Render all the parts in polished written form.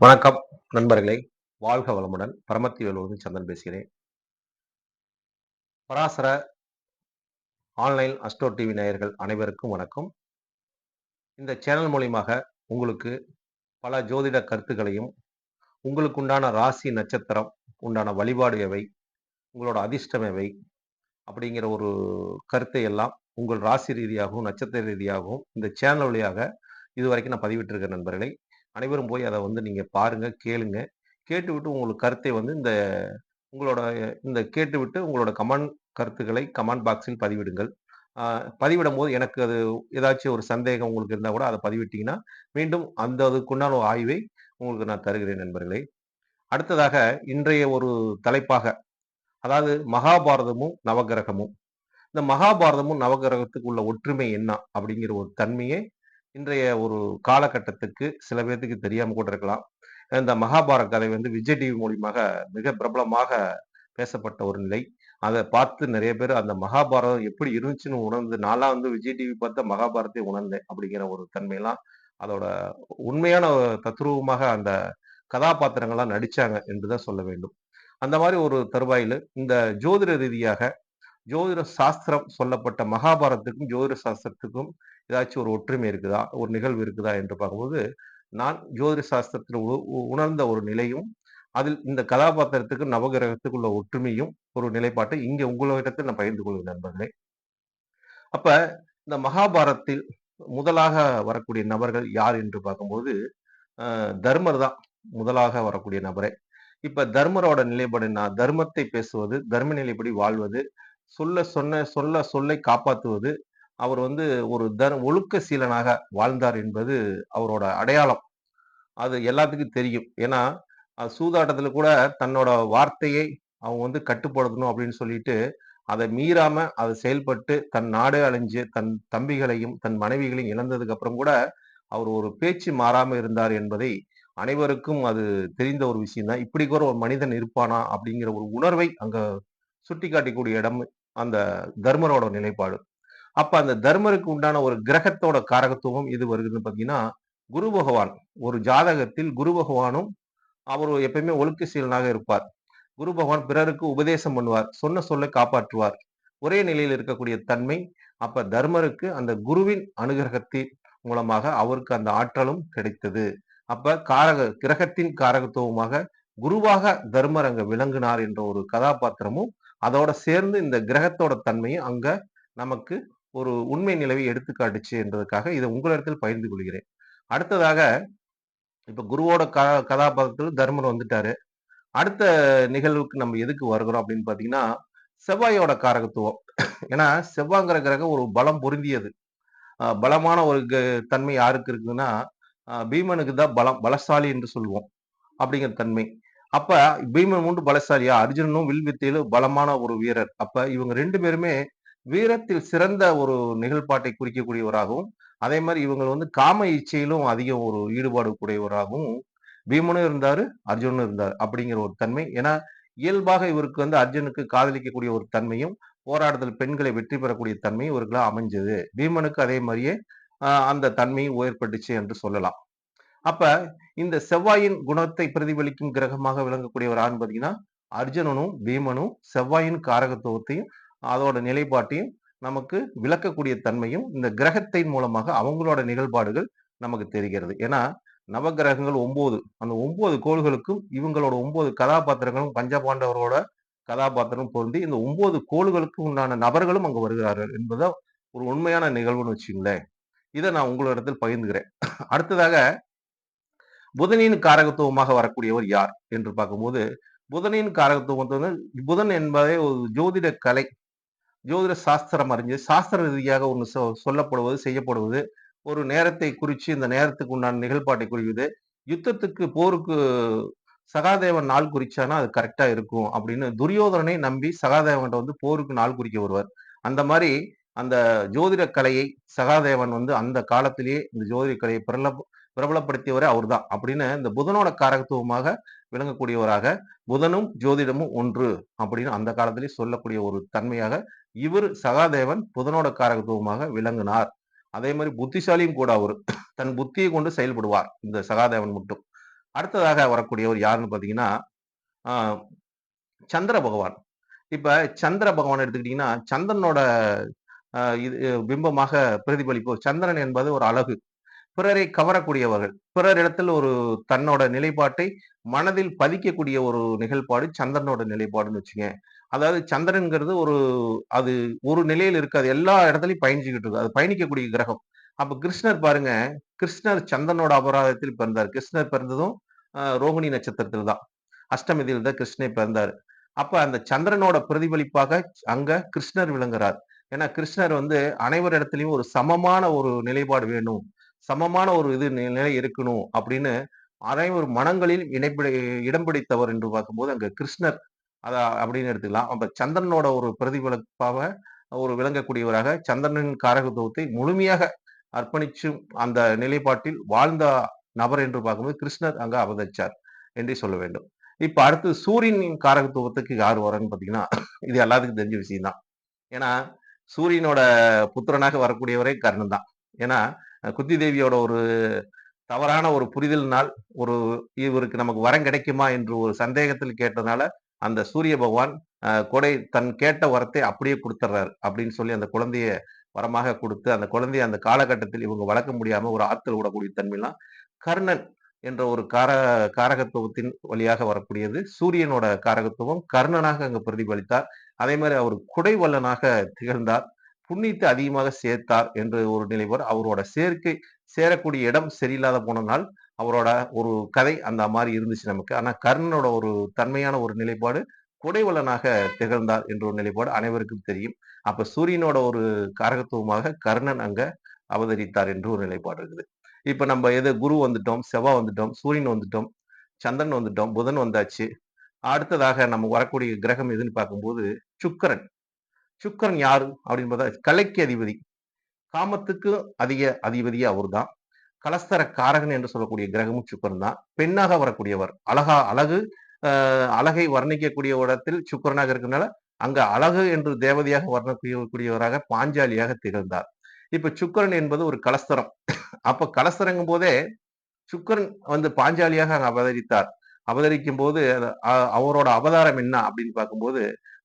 வணக்கம் நண்பர்களே! வாழ்க வளமுடன். பரமத்தி வேலூரிலிருந்து சந்திரன் பேசுகிறேன். பராசர ஆன்லைன் அஸ்ட்ரோ டிவி நேயர்கள் அனைவருக்கும் வணக்கம். இந்த சேனல் மூலியமாக உங்களுக்கு பல ஜோதிட கருத்துக்களையும், உங்களுக்கு உண்டான ராசி, நட்சத்திரம் உண்டான வழிபாடு எவை? உங்களோட அதிர்ஷ்டம் எவை? அப்படிங்கிற ஒரு கருத்தை எல்லாம் உங்கள் ராசி ரீதியாகவும், நட்சத்திர ரீதியாகவும் இந்த சேனல் வழியாக இதுவரைக்கும் நான் பதிவிட்டிருக்கேன் நண்பர்களே. அனைவரும் போய் அத நீங்க பாருங்க, கேளுங்க. கேட்டுவிட்டு உங்களுக்கு கருத்தை இந்த உங்களோட கேட்டுவிட்டு உங்களோட கருத்துக்களை கமெண்ட் பாக்ஸில் பதிவிடுங்கள். அ பதிவிடும்போது எனக்கு அது ஏதாச்சும் ஒரு சந்தேகம் உங்களுக்கு இருந்தா கூட அத பதிவிட்டீங்கன்னா, மீண்டும் அந்த அதுக்குண்டான ஒரு ஆய்வை உங்களுக்கு நான் தருகிறேன் நண்பர்களே. அடுத்ததாக இன்றைய ஒரு தலைப்பாக, அதாவது மகாபாரதமும், நவகிரகமும். இந்த மகாபாரதமும், நவகிரகத்துக்கு உள்ள ஒற்றுமை என்ன? அப்படிங்கிற ஒரு தன்மையே இன்றைய ஒரு காலகட்டத்துக்கு சில பேத்துக்கு தெரியாம கூட இருக்கலாம். இந்த மகாபாரத கதை விஜய் டிவி மூலியமாக மிக பிரபலமாக பேசப்பட்ட ஒரு நிலை. அத பார்த்து நெறைய பேர் அந்த மகாபாரதம் எப்படி இருந்துச்சுன்னு உணர்ந்து நான்லாம் விஜய் டிவி பார்த்து தான் மகாபாரதத்தை உணர்ந்தேன். அப்படிங்கிற ஒரு தன்மையெல்லாம் அதோட உண்மையான தத்ரூவமாக அந்த கதாபாத்திரங்கள்லாம் நடிச்சாங்க என்று தான் சொல்ல வேண்டும். அந்த மாரி ஒரு தருவாயில இந்த ஜோதிட ரீதியாக, ஜோதிட சாஸ்திரம் சொல்லப்பட்ட மகாபாரதத்துக்கும், ஜோதிட சாஸ்திரத்துக்கும் ஏதாச்சும் ஒரு ஒற்றுமை இருக்குதா? ஒரு நிகழ்வு இருக்குதா? என்று பார்க்கும்போது, நான் ஜோதிட சாஸ்திரத்தில உணர்ந்த ஒரு நிலையும், அதில் இந்த கதாபாத்திரத்துக்கும், நவகிரகத்துக்கும் உள்ள ஒற்றுமையும், ஒரு நிலைப்பாட்டை இங்க உங்களிடத்தில் நான் பகிர்ந்து கொள்கிறேன் நண்பர்களே. அப்ப இந்த மகாபாரதத்தில் முதலாக வரக்கூடிய நபர்கள் யார் என்று பார்க்கும்போது, தர்மர் தான் முதலாக வரக்கூடிய நபரே. இப்ப தர்மரோட நிலைப்பாடு என்ன? தர்மத்தை பேசுவது, தர்ம நிலைப்படி வாழ்வது, சொல்லை காப்பாத்துவது. அவர் ஒரு ஒழுக்க சீலனாக வாழ்ந்தார் என்பது அவரோட அடையாளம். அது எல்லாத்துக்கும் தெரியும். ஏன்னா, சூதாட்டத்துல கூட தன்னோட வார்த்தையை அவங்க கட்டுப்படுத்தணும் அப்படின்னு சொல்லிட்டு, அத மீறாம அத செயல்பட்டு தன் நாடே அழிஞ்சு, தன் தம்பிகளையும், தன் மனைவிகளையும் இழந்ததுக்கு அப்புறம் கூட, அவர் ஒரு பேச்சு மாறாம இருந்தார் என்பதை அனைவருக்கும் அது தெரிந்த ஒரு விஷயம் தான். இப்படி கூட ஒரு மனிதன் இருப்பானா? அப்படிங்கிற ஒரு உணர்வை அங்க சுட்டிக்காட்டக்கூடிய இடம் அந்த தர்மரோட நிலைப்பாடு. அப்ப அந்த தர்மருக்கு உண்டான ஒரு கிரகத்தோட காரகத்துவம் எது வருதுன்னு பார்த்தீங்கன்னா, குரு பகவான். ஒரு ஜாதகத்தில் குரு பகவானும் அவரு எப்பயுமே ஒழுக்க சீலனாக இருப்பார். குரு பகவான் பிறருக்கு உபதேசம் பண்ணுவார். சொன்ன சொல்லை காப்பாற்றுவார். ஒரே நிலையில் இருக்கக்கூடிய தன்மை. அப்ப தர்மருக்கு அந்த குருவின் அனுகிரகத்தின் மூலமாக அவருக்கு அந்த ஆற்றலும் கிடைத்தது. அப்ப கிரகத்தின் காரகத்துவமாக குருவாக தர்மர் அங்க விளங்கினார் என்ற ஒரு கதாபாத்திரமும், அதோட சேர்ந்து இந்த கிரகத்தோட தன்மையும் அங்க நமக்கு ஒரு உண்மை நிலவை எடுத்துக்காட்டுச்சு என்றதுக்காக இத உங்களிடத்தில் பகிர்ந்து கொள்கிறேன். அடுத்ததாக இப்ப குருவோட கதாபாத்திரத்துல தர்மர் வந்துட்டாரு. அடுத்த நிகழ்வுக்கு நம்ம எதுக்கு வருகிறோம் அப்படின்னு பார்த்தீங்கன்னா, செவ்வாயோட காரகத்துவம். ஏன்னா, செவ்வாய்ங்கிற கிரகம் ஒரு பலம் பொருந்தியது. பலமான ஒரு தன்மை யாருக்கு இருக்குதுன்னா, பீமனுக்கு தான் பலசாலி என்று சொல்லுவோம். அப்படிங்கிற தன்மை. அப்ப பீமன் பலசாலியா? அர்ஜுனனும் வில் வித்தையில பலமான ஒரு வீரர். அப்ப இவங்க 2 பேருமே வீரத்தில் சிறந்த ஒரு நிகழ்பாட்டை குறிக்கக்கூடியவராகவும், அதே மாரி இவங்க காம இச்சையிலும் அதிக ஒரு ஈடுபாடு கூடியவராகவும் பீமனும் இருந்தாரு, அர்ஜுனனும் இருந்தாரு. அப்படிங்கிற ஒரு தன்மை. ஏன்னா, இயல்பாக இவருக்கு அர்ஜுனுக்கு காதலிக்கக்கூடிய ஒரு தன்மையும், போராட்டத்தில் பெண்களை வெற்றி பெறக்கூடிய தன்மையும் இவருக்கெல்லாம் அமைஞ்சது. பீமனுக்கு அதே மாரியே அந்த தன்மையும் ஏற்பட்டுச்சு என்று சொல்லலாம். அப்ப இந்த செவ்வாயின் குணத்தை பிரதிபலிக்கும் கிரகமாக விளங்கக்கூடியவர் யாருன்னு பார்த்தீங்கன்னா, அர்ஜுனனும், பீமனும் செவ்வாயின் காரகத்துவத்தையும், அதோட நிலைப்பாட்டையும் நமக்கு விளக்கக்கூடிய தன்மையும் இந்த கிரகத்தின் மூலமாக அவங்களோட நிகழ்பாடுகள் நமக்கு தெரிகிறது. ஏன்னா, நவகிரகங்கள் 9. அந்த 9 கோள்களுக்கும் இவங்களோட 9 கதாபாத்திரங்களும் பஞ்சபாண்டவரோட கதாபாத்திரம் பொருந்தி, இந்த 9 கோள்களுக்கு உண்டான நபர்களும் அங்கு வருகிறார்கள் என்பது ஒரு உண்மையான நிகழ்வுன்னு வச்சுக்கங்களேன். இத நான் உங்களிடத்தில் பகிர்ந்துகிறேன். அடுத்ததாக புதனின் காரகத்துவமாக வரக்கூடியவர் யார் என்று பார்க்கும்போது, புதனின் காரகத்துவம் புதன் என்பதே ஒரு ஜோதிட கலை. ஜோதிட சாஸ்திரம் அறிஞ்சு, சாஸ்திர ரீதியாக ஒண்ணு சொல்லப்படுவது, செய்யப்படுவது, ஒரு நேரத்தை குறிச்சு இந்த நேரத்துக்கு உண்டான நிகழ்பாட்டை குறிக்குது. யுத்தத்துக்கு, போருக்கு சகாதேவன் நாள் குறிச்சானா அது கரெக்ட்டா இருக்கும் அப்படின்னு துரியோதனனை நம்பி சகாதேவன்ட்ட போருக்கு நாள் குறிக்க வருவார். அந்த மாரி அந்த ஜோதிட கலையை சகாதேவன் அந்த காலத்திலேயே இந்த ஜோதிட கலையை பிரபலப்படுத்தியவரே அவர்தான். அப்படின்னு இந்த புதனோட காரகத்துவமாக விளங்கக்கூடியவராக, புதனும் ஜோதிடமும் ஒன்று அப்படின்னு அந்த காலத்திலேயே சொல்லக்கூடிய ஒரு தன்மையாக, இவர் சகாதேவன் புதனோட காரகத்துவமாக விளங்கினார். அதே மாரி புத்திசாலியும் கூட அவரு. தன் புத்தியை கொண்டு செயல்படுவார். இந்த சகாதேவன் மட்டும். அடுத்ததாக வரக்கூடியவர் யாருன்னு பார்த்தீங்கன்னா, ஆ சந்திர பகவான். இப்ப சந்திர பகவான் எடுத்துக்கிட்டீங்கன்னா, சந்திரனோட இது பிம்பமாக பிரதிபலிப்பு சந்திரன் என்பது ஒரு அழகு. பிறரை கவரக்கூடியவர்கள். பிறரிடத்தில் ஒரு தன்னோட நிலைப்பாட்டை மனதில் பதிக்கக்கூடிய ஒரு நிகழ்பாடு சந்திரனோட நிலைப்பாடுன்னு வச்சுக்கங்க. அதாவது சந்திரன்ங்கிறது அது ஒரு நிலையில இருக்காது. எல்லா இடத்துலயும் பயணிச்சுக்கிட்டு இருக்கும். அது பயணிக்கக்கூடிய கிரகம். அப்ப கிருஷ்ணர் பாருங்க, கிருஷ்ணர் சந்திரனோட அபராதத்தில் பிறந்தார். கிருஷ்ணர் பிறந்ததும் ரோகிணி நட்சத்திரத்தில் தான். அஷ்டமிதியில் தான் கிருஷ்ணர் பிறந்தாரு. அப்ப அந்த சந்திரனோட பிரதிபலிப்பாக அங்க கிருஷ்ணர் விளங்குறார். ஏன்னா கிருஷ்ணர் வந்து அனைவரிடத்திலயும் ஒரு சமமான ஒரு நிலைப்பாடு வேணும். சமமான ஒரு நிலை இருக்கணும் அப்படின்னு அனைவர் மனங்களில் இடம் பிடித்தவர் என்று பார்க்கும்போது அங்க கிருஷ்ணர் அப்படின்னு எடுத்துக்கலாம். அப்ப சந்திரனோட ஒரு பிரதிபலிப்பாக ஒரு விளங்கக்கூடியவராக சந்திரனின் காரகத்துவத்தை முழுமையாக அர்ப்பணிச்சு அந்த நிலைப்பாட்டில் வாழ்ந்த நபர் என்று பார்க்கும்போது கிருஷ்ணர் அங்க அவதரிச்சார் என்றே சொல்ல வேண்டும். இப்ப அடுத்து சூரியனின் காரகத்துவத்துக்கு யார் வரான்னு பாத்தீங்கன்னா, இது எல்லாத்துக்கும் தெரிஞ்ச விஷயம் தான். ஏன்னா, சூரியனோட புத்திரனாக வரக்கூடியவரே கர்ணன் தான். ஏன்னா, குந்தி தேவியோட ஒரு தவறான ஒரு புரிதலினால், ஒரு இவருக்கு நமக்கு வரம் கிடைக்குமா என்று ஒரு சந்தேகத்தில் கேட்டதுனால, அந்த சூரிய பகவான் தன் கேட்ட வரத்தை அப்படியே குடுத்துர்றாரு. அப்படின்னு சொல்லி அந்த குழந்தைய வரமாக குடுத்து, அந்த குழந்தைய அந்த காலகட்டத்தில் இவங்க வளர்க்க முடியாம ஒரு ஆத்துல விடக்கூடிய தன்மைலாம், கர்ணன் என்ற ஒரு காரகத்துவத்தின் வழியாக வரக்கூடியது. சூரியனோட காரகத்துவம் கர்ணனாக அங்கு பிரதிபலித்தார். அதே மாரி அவர் குடைவள்ளலாக திகழ்ந்தார். புண்ணியத்தை அதிகமாக சேர்த்தார் என்று ஒரு நிலைப்பாடு. அவரோட சேரக்கூடிய இடம் சரியில்லாத போனனால், அவரோட ஒரு கதை அந்த மாரி இருந்துச்சு நமக்கு. ஆனா கர்ணனோட ஒரு தன்மையான ஒரு நிலைப்பாடு, குடைவள்ளலாக திகழ்ந்தார் என்ற ஒரு நிலைப்பாடு அனைவருக்கும் தெரியும். அப்ப சூரியனோட ஒரு காரகத்துவமாக கர்ணன் அங்க அவதரித்தார் என்று ஒரு நிலைப்பாடு இருக்குது. இப்ப நம்ம குரு வந்துட்டோம், செவ்வாய் வந்துட்டோம், சூரியன் வந்துட்டோம், சந்திரன் வந்துட்டோம், புதன் வந்தாச்சு. அடுத்ததாக நமக்கு வரக்கூடிய கிரகம் எதுன்னு பார்க்கும்போது சுக்கிரன். சுக்கிரன் யாரு அப்படின்னு பார்த்தா கலைக்கு அதிபதி. காமத்துக்கு அதிபதியே அவர்தான். கலஸ்தர காரகன் என்று சொல்லக்கூடிய கிரகமும் சுக்கிரன் தான். பெண்ணாக வரக்கூடியவர். அழகு அழகை வர்ணிக்கக்கூடிய இடத்தில் சுக்கிரனாக இருக்கிறதுனால, அங்க அழகு என்று தேவதையாக வர்ணிக்கக்கூடியவராக பாஞ்சாலியாக திகழ்ந்தார். இப்ப சுக்கிரன் என்பது ஒரு கலஸ்தரம். அப்ப கலஸ்தரங்கும் போதே சுக்கிரன் வந்து பாஞ்சாலியாக அங்க அவதரித்தார். அவதரிக்கும்போது அவரோட அவதாரம் என்ன அப்படின்னு பார்க்கும்போது,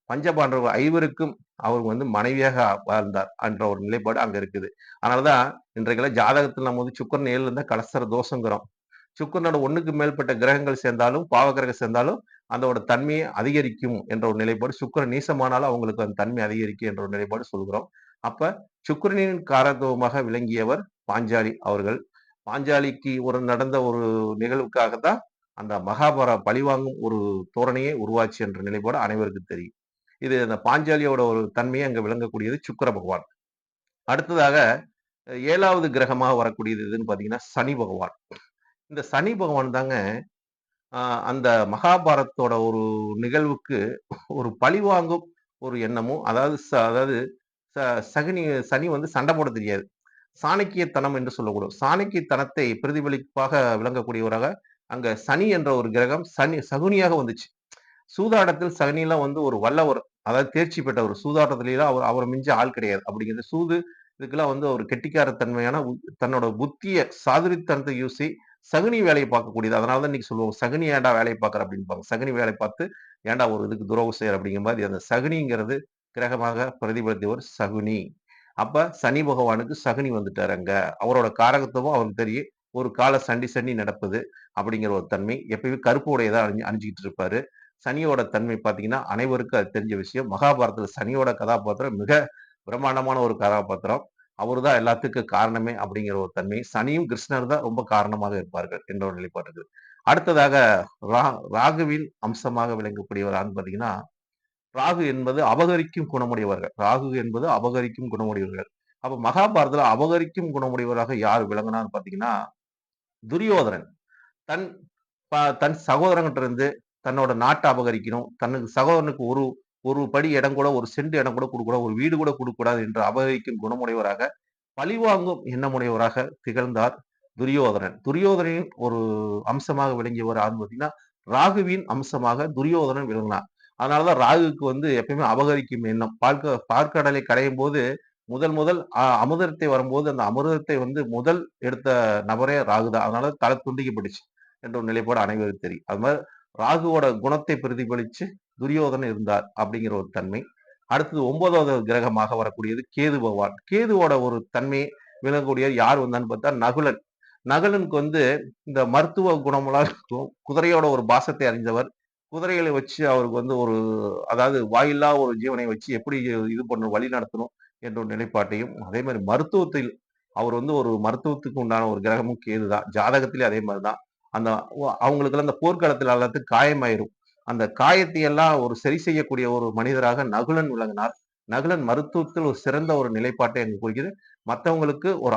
பஞ்சபாண்டவர்கள் 5வருக்கும் அவர் வந்து மனைவியாக வாழ்ந்தார் என்ற ஒரு நிலைப்பாடு அங்க இருக்குது. அதனாலதான் இன்றைக்கெல்லாம் ஜாதகத்துல நம்ம வந்து சுக்கிரன் 7ல இருந்தா கலஸ்தர தோஷங்கிறோம். சுக்கிரனோட 1க்கு மேற்பட்ட கிரகங்கள் சேர்ந்தாலும், பாவகிரகம் சேர்ந்தாலும் அதோட தன்மையை அதிகரிக்கும் என்ற ஒரு நிலைப்பாடு. சுக்கிரன் நீசமானாலும் அவங்களுக்கு அந்த தன்மை அதிகரிக்கும் என்ற ஒரு நிலைப்பாடு சொல்கிறோம். அப்ப சுக்கிரனின் காரகத்துவமாக விளங்கியவர் பாஞ்சாலி அவர்கள். பாஞ்சாலிக்கு நடந்த ஒரு நிகழ்வுக்காக தான் அந்த பழிவாங்கும் ஒரு தோரணையே உருவாச்சு என்ற நிலைப்பாடு அனைவருக்கும் தெரியும். இது அந்த பாஞ்சாலியோட ஒரு தன்மையை அங்க விளங்கக்கூடியது சுக்கிர பகவான். அடுத்ததாக 7வது கிரகமாக வரக்கூடியது எதுன்னு பாத்தீங்கன்னா சனி பகவான். இந்த சனி பகவான் தாங்க அந்த மகாபாரத்தோட ஒரு நிகழ்வுக்கு ஒரு பழிவாங்கும் ஒரு எண்ணமும், அதாவது சனி வந்து சண்டை போட தெரியாது. சாணக்கியத்தனம் என்று சொல்லக்கூடும். சாணக்கியத்தனத்தை பிரதிபலிப்பாக விளங்கக்கூடியவராக அங்க சனி என்ற ஒரு கிரகம் சகுனியாக வந்துச்சு. சூதாட்டத்தில் சனிலாம் வந்து ஒரு வல்லவர். அதாவது தேர்ச்சி பெற்றவர். சூதாட்டத்திலாம் அவர மிஞ்ச ஆள் கிடையாது. அப்படிங்கிறது இதுக்கெல்லாம் வந்து ஒரு கெட்டிக்காரத்தன்மையான தன்னோட புத்திய சாதுரியத்தனத்தை யூசி சகுனி வேலையை பார்க்கக்கூடியது. அதனால தான் இன்னைக்கு சொல்லுவோம். "சகுனி ஏன்டா வேலைய பார்க்குற?" அப்படிம்பாங்க. சகுனி வேலை பார்த்து ஏன்டா ஒரு இதுக்கு துரோகம் செய்ற அப்படிங்கிற மாரி அந்த சகுனிங்கிறது கிரகமாக பிரதிபலித்தவர் சகுனி. அப்ப சனி பகவானுக்கு சகுனி வந்துட்டாரு அங்க. அவரோட காரகத்துவம் அவருக்கு தெரியும். ஒரு கால சண்டி சண்டி நடப்பது அப்படிங்கிற ஒரு தன்மை. எப்பயுமே கருப்பு உடைய தான் அணிஞ்சுகிட்டு இருப்பாரு. சனியோட தன்மை பார்த்தீங்கன்னா, அனைவருக்கும் அது தெரிஞ்ச விஷயம். மகாபாரதத்துல சனியோட கதாபாத்திரம் மிக பிரம்மாண்டமான ஒரு கதாபாத்திரம். அவரு தான் எல்லாத்துக்கும் காரணமே அப்படிங்கிற ஒரு தன்மை. சனியும், கிருஷ்ணர் தான் ரொம்ப காரணமாக இருப்பார்கள் என்ற ஒரு நிலைப்பாடு இருக்குது. அடுத்ததாக ரா ராகுவின் அம்சமாக விளங்கக்கூடியவர் யாருன்னு பார்த்தீங்கன்னா, ராகு என்பது அபகரிக்கும் குணமுடையவர்கள். ராகு என்பது அபகரிக்கும் குணமுடையவர்கள். அப்ப மகாபாரதத்துல அபகரிக்கும் குணமுடையவராக யார் விளங்குனார்ன்னு பார்த்தீங்கன்னா, துரியோதனன். தன் தன் சகோதரன்கிட்ட இருந்து தன்னோட நாட்ட அபகரிக்கணும். தனக்கு சகோதரனுக்கு ஒரு ஒரு படி இடம் கூட, ஒரு சென்ட் இடம் கூட குடுக்கக்கூடாது. ஒரு வீடு கூட குடுக்கக்கூடாது என்று அபகரிக்கும் குணமுடையவராக, பழிவாங்கும் எண்ணமுடையவராக திகழ்ந்தார் துரியோதனன். துரியோதனனின் ஒரு அம்சமாக விளங்கியவர் யாருன்னு பார்த்தீங்கன்னா, ராகுவின் அம்சமாக துரியோதனன் விளங்கினார். அதனால தான் ராகுவுக்கு வந்து எப்பயுமே அபகரிக்கும் எண்ணம். பாற்கடலை கடையும்போது முதல் முதல் அமிர்தத்தை வரும்போது, அந்த அமிர்தத்தை வந்து முதல் எடுத்த நபரே ராகு தான். அதனால தலை துண்டிக்கப்பட்டுச்சு. என்ற ஒரு நிலைப்பாடு அனைவருக்கும் தெரியும். அது மாதிரி ராகுவோட குணத்தை பிரதிபலிச்சு துரியோதனன் இருந்தார் அப்படிங்கிற ஒரு தன்மை. அடுத்தது 9வது கிரகமாக வரக்கூடியது கேது பகவான். கேதுவோட ஒரு தன்மை விளங்கக்கூடிய யார் வந்தான்னு பார்த்தா நகுலன். நகுலனுக்கு இந்த மருத்துவ குணமெல்லாம் இருக்கும். குதிரையோட ஒரு பாசத்தை அறிந்தவர். குதிரைகளை வச்சு அவருக்கு ஒரு அதாவது வாயில்லா ஒரு ஜீவனை வச்சு எப்படி இது பண்ணணும், வழி நடத்தணும் என்ற ஒரு நிலைப்பாட்டையும், அதே மாதிரி மருத்துவத்தில் அவர் ஒரு மருத்துவத்துக்கு உண்டான ஒரு கிரகமும் கேது தான். ஜாதகத்திலே அதே மாதிரி தான். அந்த அவங்களுக்கெல்லாம் அந்த போர்க்களத்தில் எல்லாத்துக்கும் காயமாயிரும். அந்த காயத்தை எல்லாம் ஒரு சரி செய்யக்கூடிய ஒரு மனிதராக நகுலன் விளங்கினார். நகுலன் மருத்துவத்தில் ஒரு சிறந்த ஒரு நிலைப்பாட்டை அங்கு குறிக்கிறது. மற்றவங்களுக்கு ஒரு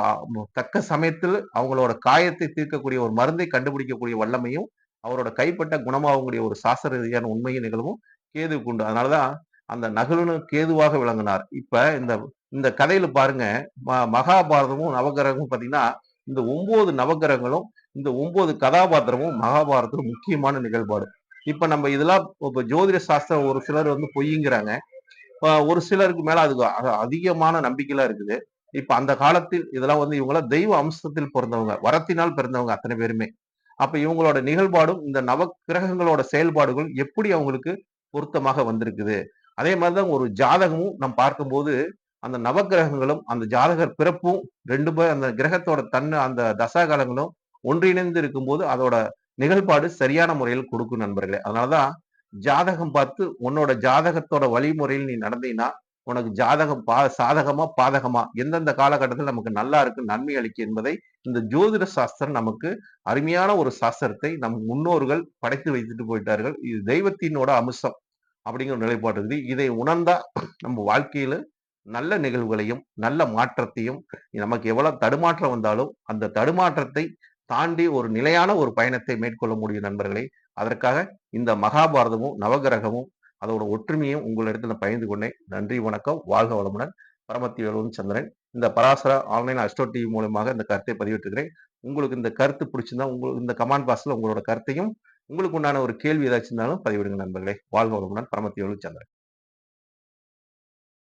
தக்க சமயத்தில் அவங்களோட காயத்தை தீர்க்கக்கூடிய ஒரு மருந்தை கண்டுபிடிக்கக்கூடிய வல்லமையும், அவரோட கைப்பட்ட குணமாகக்கூடிய ஒரு சாஸ்திர ரீதியான உண்மையின் நிகழ்வும் கேதுவுக்கு உண்டு. அதனாலதான் அந்த நகுலனு கேதுவாக விளங்கினார். இப்ப இந்த இந்த கதையில பாருங்க, மகாபாரதமும் நவகிரகமும் பாத்தீங்கன்னா, இந்த 9 நவகிரகங்களும் இந்த 9 கதாபாத்திரமும் மகாபாரதத்துல முக்கியமான நிகழ்பாடு. இப்ப நம்ம இதெல்லாம் இப்ப ஜோதிட சாஸ்திரம் ஒரு சிலர் பொய்யுங்கிறாங்க. ஒரு சிலருக்கு மேல அதுக்கு அதிகமான நம்பிக்கைலாம் இருக்குது. இப்ப அந்த காலத்தில் இதெல்லாம் இவங்கெல்லாம் தெய்வ அம்சத்தில் பிறந்தவங்க. வரத்தினால் பிறந்தவங்க அத்தனை பேருமே. அப்ப இவங்களோட நிகழ்பாடும், இந்த நவக்கிரகங்களோட செயல்பாடுகள் எப்படி அவங்களுக்கு பொருத்தமாக வந்திருக்குது. அதே மாதிரிதான் ஒரு ஜாதகமும் நாம் பார்க்கும்போது, அந்த நவக்கிரகங்களும், அந்த ஜாதகர் பிறப்பும் 2 பேர் அந்த கிரகத்தோட அந்த தசா காலங்களும் ஒன்றிணைந்து இருக்கும்போது, அதோட நிகழ்பாடு சரியான முறையில் கொடுக்கும் நண்பர்களே. அதனாலதான் ஜாதகம் பார்த்து உன்னோட ஜாதகத்தோட வழிமுறையில் நீ நடந்தீன்னா, உனக்கு ஜாதகம் சாதகமா, பாதகமா எந்தெந்த காலகட்டத்தில் நமக்கு நல்லா இருக்கு, நன்மை அளிக்கும் என்பதை இந்த ஜோதிட சாஸ்திரம் நமக்கு அருமையான ஒரு சாஸ்திரத்தை நம் முன்னோர்கள் படைத்து வைத்துட்டு போயிட்டார்கள். இது தெய்வத்தினோட அம்சம் அப்படிங்கிற ஒரு நிலைப்பாடு இருக்குது. இதை உணர்ந்தா நம்ம வாழ்க்கையில நல்ல நிகழ்வுகளையும், நல்ல மாற்றத்தையும், நமக்கு எவ்வளவு தடுமாற்றம் வந்தாலும் அந்த தடுமாற்றத்தை தாண்டி ஒரு நிலையான ஒரு பயணத்தை மேற்கொள்ள முடியும் நண்பர்களே. அதற்காக இந்த மகாபாரதமும், நவகிரகமும் அதோட ஒற்றுமையும் உங்களிடத்தில் பகிர்ந்து கொண்டேன். நன்றி, வணக்கம், வாழ்க வளமுடன். பரமத்தி வேலுவன் சந்திரன். இந்த பராசரா ஆன்லைன் அஸ்ட்ரோ டிவி மூலமாக இந்த கருத்தை பதிவிட்டிருக்கிறேன். உங்களுக்கு இந்த கருத்து பிடிச்சிருந்தா இந்த கமெண்ட் பாக்ஸ்ல உங்களோட கருத்தையும், உங்களுக்கு உண்டான ஒரு கேள்வி ஏதாச்சும் இருந்தாலும் பதிவிடுங்க நண்பர்களே. வாழ்க வளமுடன். பரமத்தி வேலுவன் சந்திரன்.